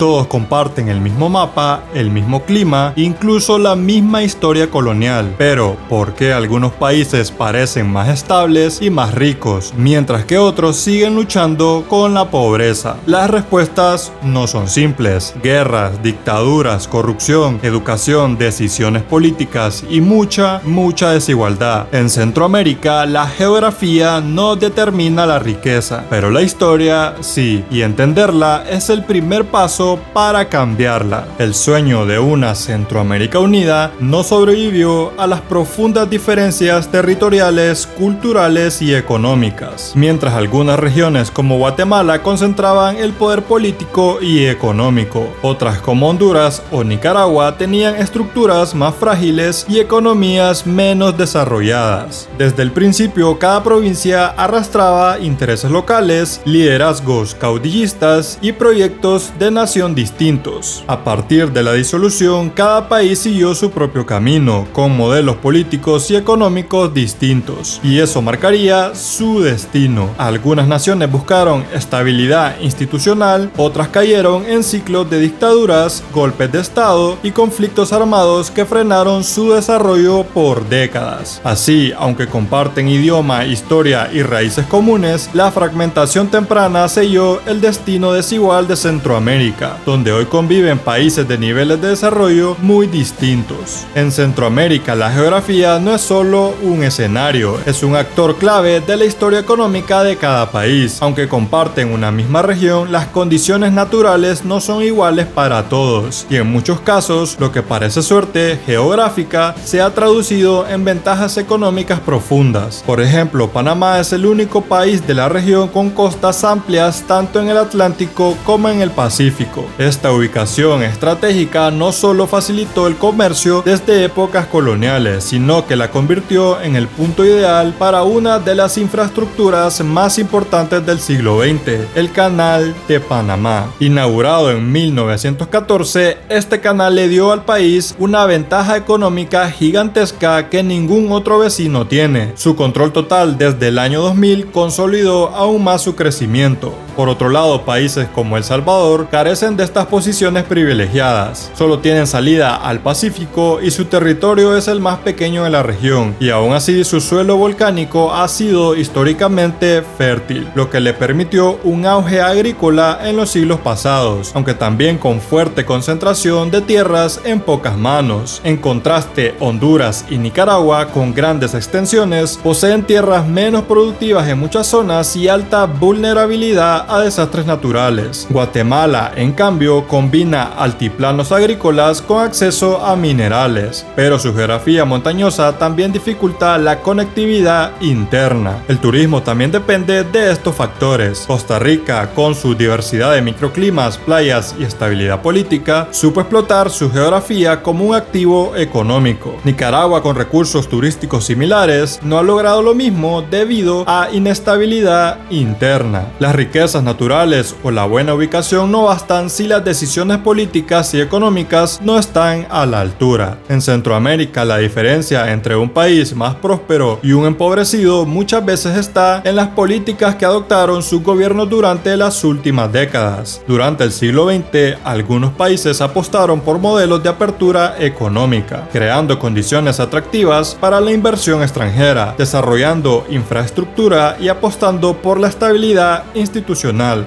Todos comparten el mismo mapa, el mismo clima, incluso la misma historia colonial. Pero, ¿por qué algunos países parecen más estables y más ricos, mientras que otros siguen luchando con la pobreza? Las respuestas no son simples. Guerras, dictaduras, corrupción, educación, decisiones políticas y mucha desigualdad. En Centroamérica, la geografía no determina la riqueza, pero la historia sí, y entenderla es el primer paso para cambiarla. El sueño de una Centroamérica unida no sobrevivió a las profundas diferencias territoriales, culturales y económicas. Mientras algunas regiones como Guatemala concentraban el poder político y económico, otras como Honduras o Nicaragua tenían estructuras más frágiles y economías menos desarrolladas. Desde el principio, cada provincia arrastraba intereses locales, liderazgos caudillistas y proyectos de nación distintos. A partir de la disolución, cada país siguió su propio camino, con modelos políticos y económicos distintos, y eso marcaría su destino. Algunas naciones buscaron estabilidad institucional, otras cayeron en ciclos de dictaduras, golpes de estado y conflictos armados que frenaron su desarrollo por décadas. Así, aunque comparten idioma, historia y raíces comunes, la fragmentación temprana selló el destino desigual de Centroamérica, donde hoy conviven países de niveles de desarrollo muy distintos. En Centroamérica, la geografía no es solo un escenario, es un actor clave de la historia económica de cada país. Aunque comparten una misma región, las condiciones naturales no son iguales para todos, y en muchos casos, lo que parece suerte geográfica se ha traducido en ventajas económicas profundas. Por ejemplo, Panamá es el único país de la región con costas amplias tanto en el Atlántico como en el Pacífico. Esta ubicación estratégica no solo facilitó el comercio desde épocas coloniales, sino que la convirtió en el punto ideal para una de las infraestructuras más importantes del siglo XX, el Canal de Panamá. Inaugurado en 1914, este canal le dio al país una ventaja económica gigantesca que ningún otro vecino tiene. Su control total desde el año 2000 consolidó aún más su crecimiento. Por otro lado, países como El Salvador carecen de estas posiciones privilegiadas. Solo tienen salida al Pacífico y su territorio es el más pequeño de la región, y aún así su suelo volcánico ha sido históricamente fértil, lo que le permitió un auge agrícola en los siglos pasados, aunque también con fuerte concentración de tierras en pocas manos. En contraste, Honduras y Nicaragua, con grandes extensiones, poseen tierras menos productivas en muchas zonas y alta vulnerabilidad a desastres naturales. Guatemala, en cambio, combina altiplanos agrícolas con acceso a minerales, pero su geografía montañosa también dificulta la conectividad interna. El turismo también depende de estos factores. Costa Rica, con su diversidad de microclimas, playas y estabilidad política, supo explotar su geografía como un activo económico. Nicaragua, con recursos turísticos similares, no ha logrado lo mismo debido a inestabilidad interna. Las riquezas naturales o la buena ubicación no bastan si las decisiones políticas y económicas no están a la altura. En Centroamérica, la diferencia entre un país más próspero y un empobrecido muchas veces está en las políticas que adoptaron sus gobiernos durante las últimas décadas. Durante el siglo XX, algunos países apostaron por modelos de apertura económica, creando condiciones atractivas para la inversión extranjera, desarrollando infraestructura y apostando por la estabilidad institucional.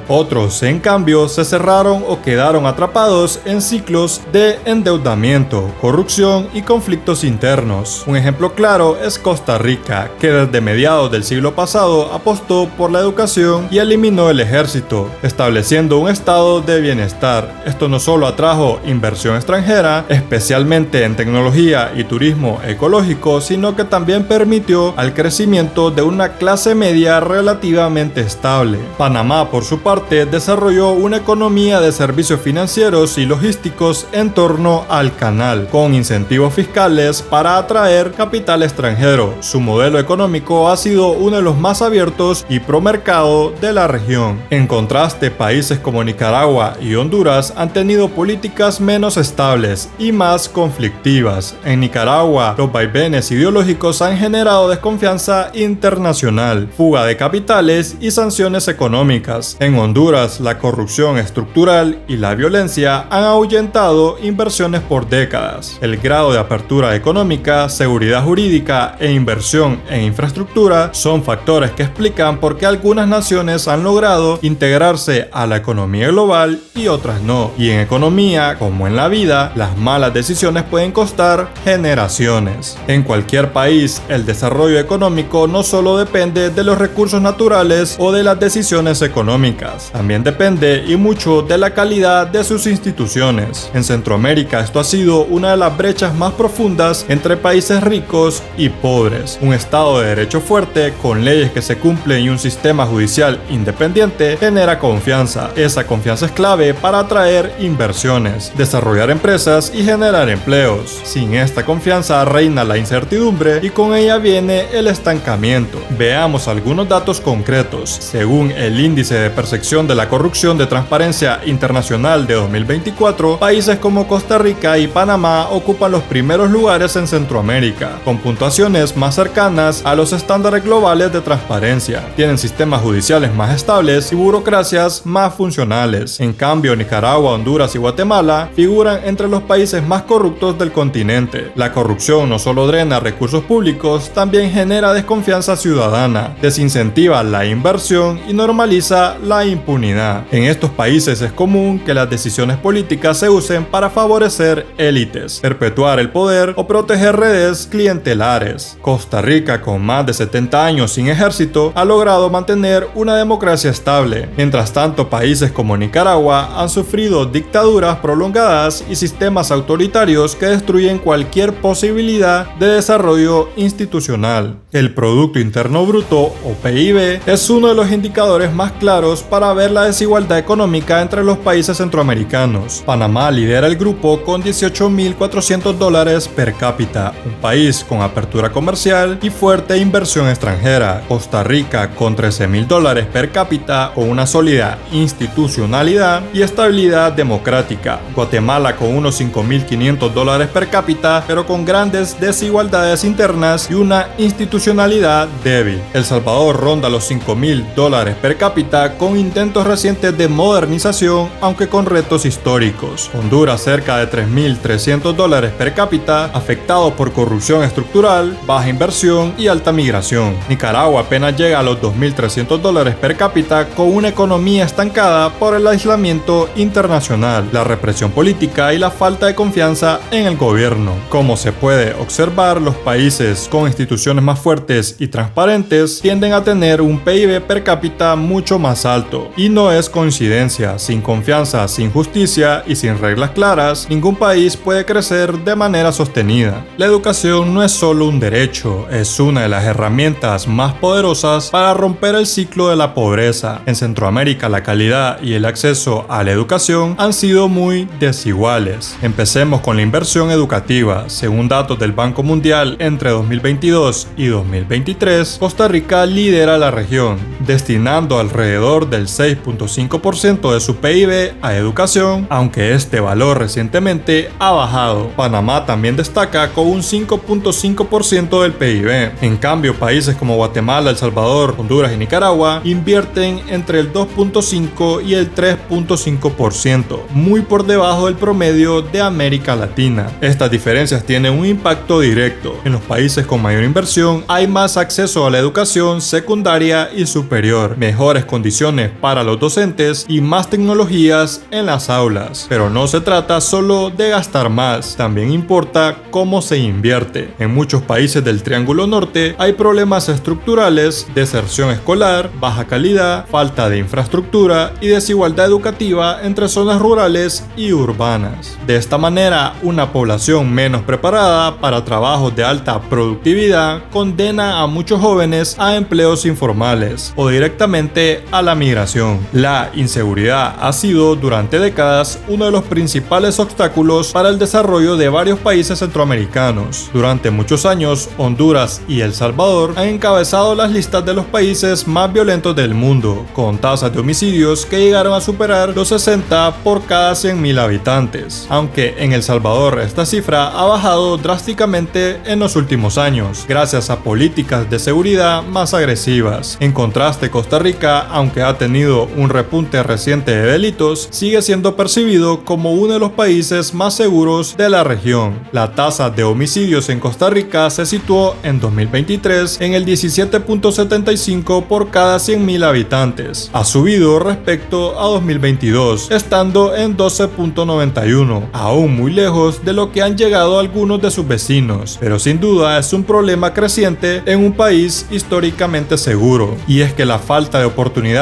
Otros, en cambio, se cerraron o quedaron atrapados en ciclos de endeudamiento, corrupción y conflictos internos. Un ejemplo claro es Costa Rica, que desde mediados del siglo pasado apostó por la educación y eliminó el ejército, estableciendo un estado de bienestar. Esto no solo atrajo inversión extranjera, especialmente en tecnología y turismo ecológico, sino que también permitió al crecimiento de una clase media relativamente estable. Panamá, por su parte, desarrolló una economía de servicios financieros y logísticos en torno al canal, con incentivos fiscales para atraer capital extranjero. Su modelo económico ha sido uno de los más abiertos y promercado de la región. En contraste, países como Nicaragua y Honduras han tenido políticas menos estables y más conflictivas. En Nicaragua, los vaivenes ideológicos han generado desconfianza internacional, fuga de capitales y sanciones económicas. económicas. En Honduras, la corrupción estructural y la violencia han ahuyentado inversiones por décadas. El grado de apertura económica, seguridad jurídica e inversión en infraestructura son factores que explican por qué algunas naciones han logrado integrarse a la economía global y otras no. Y en economía, como en la vida, las malas decisiones pueden costar generaciones. En cualquier país, el desarrollo económico no solo depende de los recursos naturales o de las decisiones económicas, también depende y mucho de la calidad de sus instituciones. En Centroamérica esto ha sido una de las brechas más profundas entre países ricos y pobres. Un Estado de Derecho fuerte, con leyes que se cumplen y un sistema judicial independiente, genera confianza. Esa confianza es clave para atraer inversiones, desarrollar empresas y generar empleos. Sin esta confianza reina la incertidumbre y con ella viene el estancamiento. Veamos algunos datos concretos. Según el Índice de Percepción de la Corrupción de Transparencia Internacional de 2024, países como Costa Rica y Panamá ocupan los primeros lugares en Centroamérica, con puntuaciones más cercanas a los estándares globales de transparencia. Tienen sistemas judiciales más estables y burocracias más funcionales. En cambio, Nicaragua, Honduras y Guatemala figuran entre los países más corruptos del continente. La corrupción no solo drena recursos públicos, también genera desconfianza ciudadana, desincentiva la inversión y normaliza la impunidad. En estos países es común que las decisiones políticas se usen para favorecer élites, perpetuar el poder o proteger redes clientelares. Costa Rica, con más de 70 años sin ejército, ha logrado mantener una democracia estable. Mientras tanto, países como Nicaragua han sufrido dictaduras prolongadas y sistemas autoritarios que destruyen cualquier posibilidad de desarrollo institucional. El Producto Interno Bruto, o PIB, es uno de los indicadores más claros para ver la desigualdad económica entre los países centroamericanos. Panamá lidera el grupo con $18.400 per cápita, un país con apertura comercial y fuerte inversión extranjera. Costa Rica con $13.000 per cápita, con una sólida institucionalidad y estabilidad democrática. Guatemala con unos $5.500 per cápita, pero con grandes desigualdades internas y una institucionalidad débil. El Salvador ronda los $5.000 per cápita, con intentos recientes de modernización, aunque con retos históricos. Honduras cerca de $3.300 per cápita, afectado por corrupción estructural, baja inversión y alta migración. Nicaragua apenas llega a los $2.300 per cápita, con una economía estancada por el aislamiento internacional, la represión política y la falta de confianza en el gobierno. Como se puede observar, los países con instituciones más fuertes y transparentes tienden a tener un PIB per cápita mucho más alto. Y no es coincidencia. Sin confianza, sin justicia y sin reglas claras, ningún país puede crecer de manera sostenida. La educación no es solo un derecho, es una de las herramientas más poderosas para romper el ciclo de la pobreza. En Centroamérica, la calidad y el acceso a la educación han sido muy desiguales. Empecemos con la inversión educativa. Según datos del Banco Mundial, entre 2022 y 2023, Costa Rica lidera la región, destinando alrededor del 6.5% de su PIB a educación, aunque este valor recientemente ha bajado. Panamá también destaca con un 5.5% del PIB. En cambio, países como Guatemala, El Salvador, Honduras y Nicaragua invierten entre el 2.5 y el 3.5%, muy por debajo del promedio de América Latina. Estas diferencias tienen un impacto directo. En los países con mayor inversión hay más acceso a la educación secundaria y superior, mejores condiciones para los docentes y más tecnologías en las aulas. Pero no se trata solo de gastar más, también importa cómo se invierte. En muchos países del Triángulo Norte hay problemas estructurales, deserción escolar, baja calidad, falta de infraestructura y desigualdad educativa entre zonas rurales y urbanas. De esta manera, una población menos preparada para trabajos de alta productividad condena a muchos jóvenes a empleos informales o directamente a la migración. La inseguridad ha sido durante décadas uno de los principales obstáculos para el desarrollo de varios países centroamericanos. Durante muchos años, Honduras y El Salvador han encabezado las listas de los países más violentos del mundo, con tasas de homicidios que llegaron a superar los 60 por cada 100.000 habitantes, aunque en El Salvador esta cifra ha bajado drásticamente en los últimos años, gracias a políticas de seguridad más agresivas. En contraste, Costa Rica, aunque aunque ha tenido un repunte reciente de delitos, sigue siendo percibido como uno de los países más seguros de la región. La tasa de homicidios en Costa Rica se situó en 2023 en el 17.75 por cada 100.000 habitantes. Ha subido respecto a 2022, estando en 12.91, aún muy lejos de lo que han llegado algunos de sus vecinos, pero sin duda es un problema creciente en un país históricamente seguro. Y es que la falta de oportunidades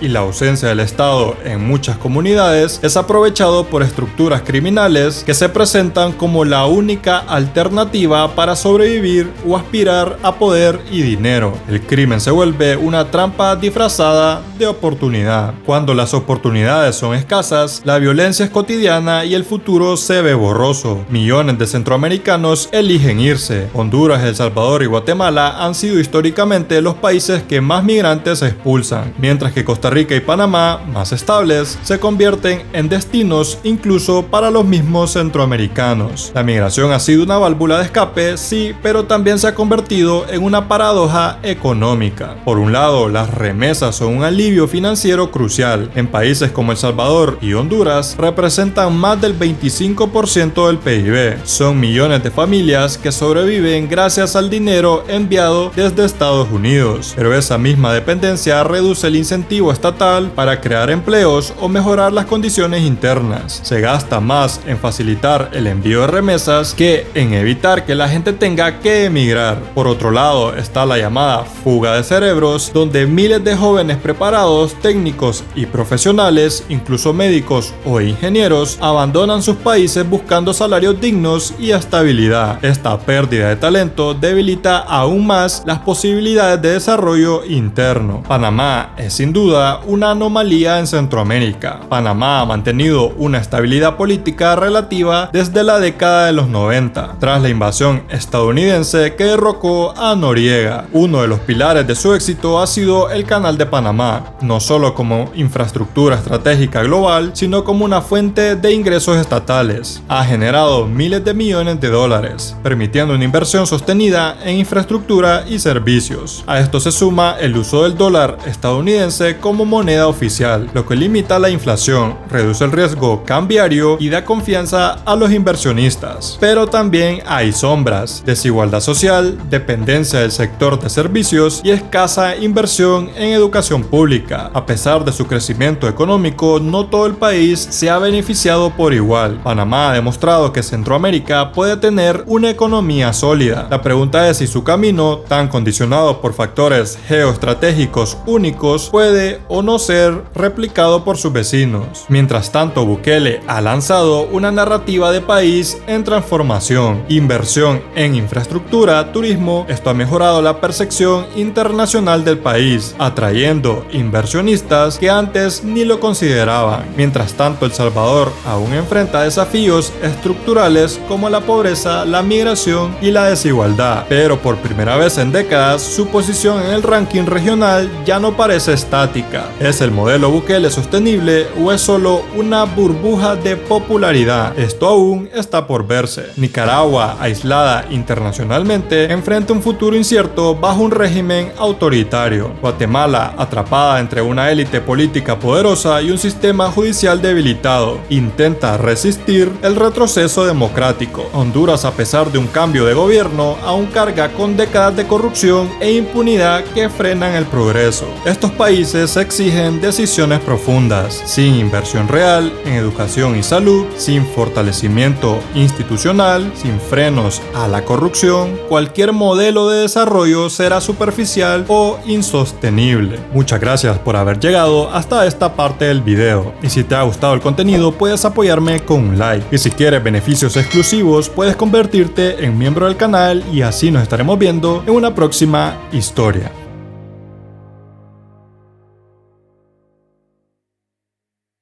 y la ausencia del Estado en muchas comunidades es aprovechado por estructuras criminales que se presentan como la única alternativa para sobrevivir o aspirar a poder y dinero. El crimen se vuelve una trampa disfrazada de oportunidad. Cuando las oportunidades son escasas, la violencia es cotidiana y el futuro se ve borroso. Millones de centroamericanos eligen irse. Honduras, El Salvador y Guatemala han sido históricamente los países que más migrantes expulsan, mientras que Costa Rica y Panamá, más estables, se convierten en destinos incluso para los mismos centroamericanos. La migración ha sido una válvula de escape, sí, pero también se ha convertido en una paradoja económica. Por un lado, las remesas son un alivio financiero crucial. En países como El Salvador y Honduras representan más del 25% del PIB. Son millones de familias que sobreviven gracias al dinero enviado desde Estados Unidos, pero esa misma dependencia reduce el incentivo estatal para crear empleos o mejorar las condiciones internas. Se gasta más en facilitar el envío de remesas que en evitar que la gente tenga que emigrar. Por otro lado está la llamada fuga de cerebros, donde miles de jóvenes preparados, técnicos y profesionales, incluso médicos o ingenieros, abandonan sus países buscando salarios dignos y estabilidad. Esta pérdida de talento debilita aún más las posibilidades de desarrollo interno. Panamá es sin duda una anomalía en Centroamérica. Panamá ha mantenido una estabilidad política relativa desde la década de los 90, tras la invasión estadounidense que derrocó a Noriega. Uno de los pilares de su éxito ha sido el Canal de Panamá, no solo como infraestructura estratégica global, sino como una fuente de ingresos estatales. Ha generado miles de millones de dólares, permitiendo una inversión sostenida en infraestructura y servicios. A esto se suma el uso del dólar estadounidense como moneda oficial, lo que limita la inflación, reduce el riesgo cambiario y da confianza a los inversionistas. Pero también hay sombras: desigualdad social, dependencia del sector de servicios y escasa inversión en educación pública. A pesar de su crecimiento económico, no todo el país se ha beneficiado por igual. Panamá ha demostrado que Centroamérica puede tener una economía sólida. La pregunta es si su camino, tan condicionado por factores geoestratégicos únicos, puede o no ser replicado por sus vecinos. Mientras tanto, Bukele ha lanzado una narrativa de país en transformación, inversión en infraestructura, turismo. Esto ha mejorado la percepción internacional del país, atrayendo inversionistas que antes ni lo consideraban. Mientras tanto, El Salvador aún enfrenta desafíos estructurales como la pobreza, la migración y la desigualdad, pero por primera vez en décadas su posición en el ranking regional ya no parece estática. ¿Es el modelo Bukele sostenible o es solo una burbuja de popularidad? Esto aún está por verse. Nicaragua, aislada internacionalmente, enfrenta un futuro incierto bajo un régimen autoritario. Guatemala, atrapada entre una élite política poderosa y un sistema judicial debilitado, intenta resistir el retroceso democrático. Honduras, a pesar de un cambio de gobierno, aún carga con décadas de corrupción e impunidad que frenan el progreso. Estos países exigen decisiones profundas, sin inversión real en educación y salud, sin fortalecimiento institucional, sin frenos a la corrupción. Cualquier modelo de desarrollo será superficial o insostenible. Muchas gracias por haber llegado hasta esta parte del video, y si te ha gustado el contenido puedes apoyarme con un like, y si quieres beneficios exclusivos puedes convertirte en miembro del canal y así nos estaremos viendo en una próxima historia.